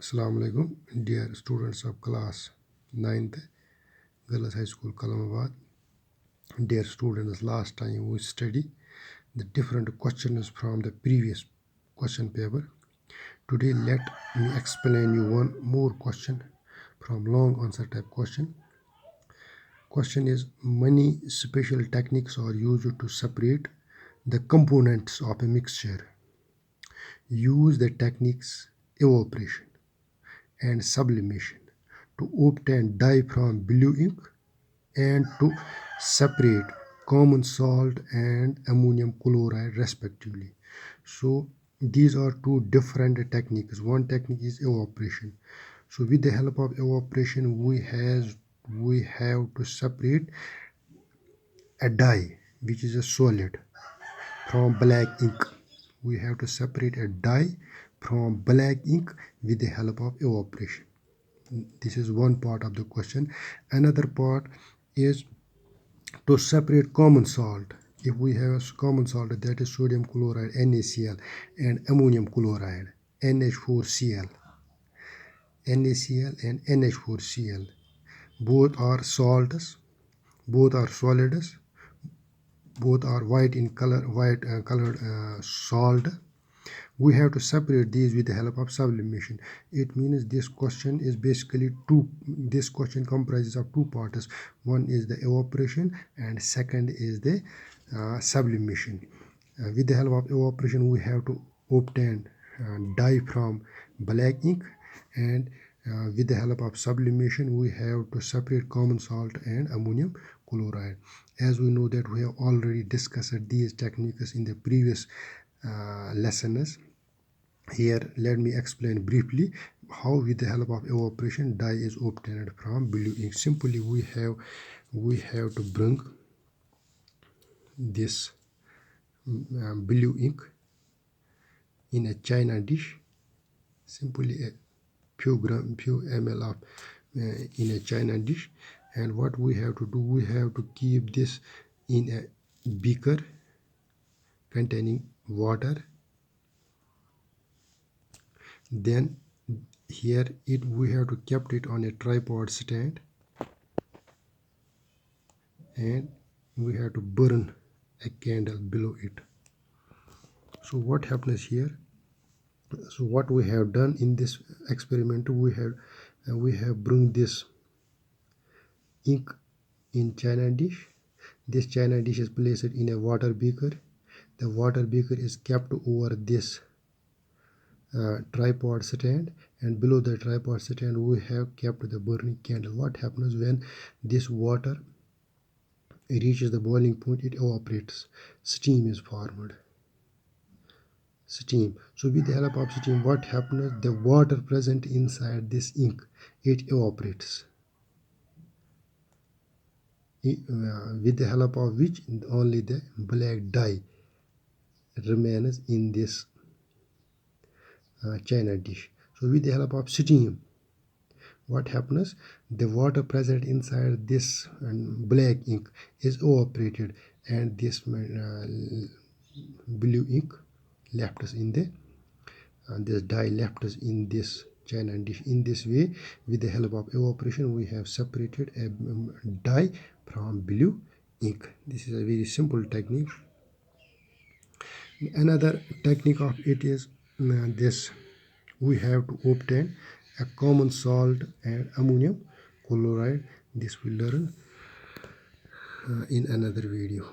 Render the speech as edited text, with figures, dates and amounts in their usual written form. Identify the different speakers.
Speaker 1: Assalamu alaikum, dear students of class 9th Girls High School Kalamabad. Dear students, last time we studied the different questions from the previous question paper. Today let me explain you one more question from long answer type question. Question is, many special techniques are used to separate the components of a mixture. Use the techniques evaporation and sublimation to obtain dye from blue ink and to separate common salt and ammonium chloride respectively. So these are two different techniques. One technique is evaporation. So with the help of evaporation we have to separate a dye which is a solid from black ink. We have to separate a dye from black ink with the help of evaporation. This is one part of the question. Another part is to separate common salt. If we have a common salt, that is sodium chloride NaCl and ammonium chloride NH4Cl. NaCl and NH4Cl, both are salts, both are solids, both are white in color, colored salt. We have to separate these with the help of sublimation. It means this question is basically this question comprises of two parts. One is the evaporation and second is the sublimation. With the help of evaporation we have to obtain dye from black ink, and with the help of sublimation we have to separate common salt and ammonium chloride. As we know that we have already discussed these techniques in the previous lessons. Here let me explain briefly how with the help of evaporation dye is obtained from blue ink. Simply we have to bring this blue ink in a china dish. Simply a few ml of in a china dish, and what we have to do, we have to keep this in a beaker containing water. Then here we have to keep it on a tripod stand, and we have to burn a candle below it. So what happens here? So what we have done in this experiment, we have bring this ink in china dish. This china dish is placed in a water beaker. The water beaker is kept over this tripod stand, and below the tripod stand we have kept the burning candle. What happens when this water reaches the boiling point? It evaporates. Steam is formed. Steam. So with the help of steam, what happens? The water present inside this ink, it evaporates. With the help of which only the black dye remains in this china dish. So with the help of steam, what happens? The water present inside this black ink is evaporated, and this blue ink left us in the this dye left us in this china dish. In this way, with the help of evaporation, we have separated a dye from blue ink. This is a very simple technique. Another technique of it is this: we have to obtain a common salt and ammonium chloride. This we learn in another video.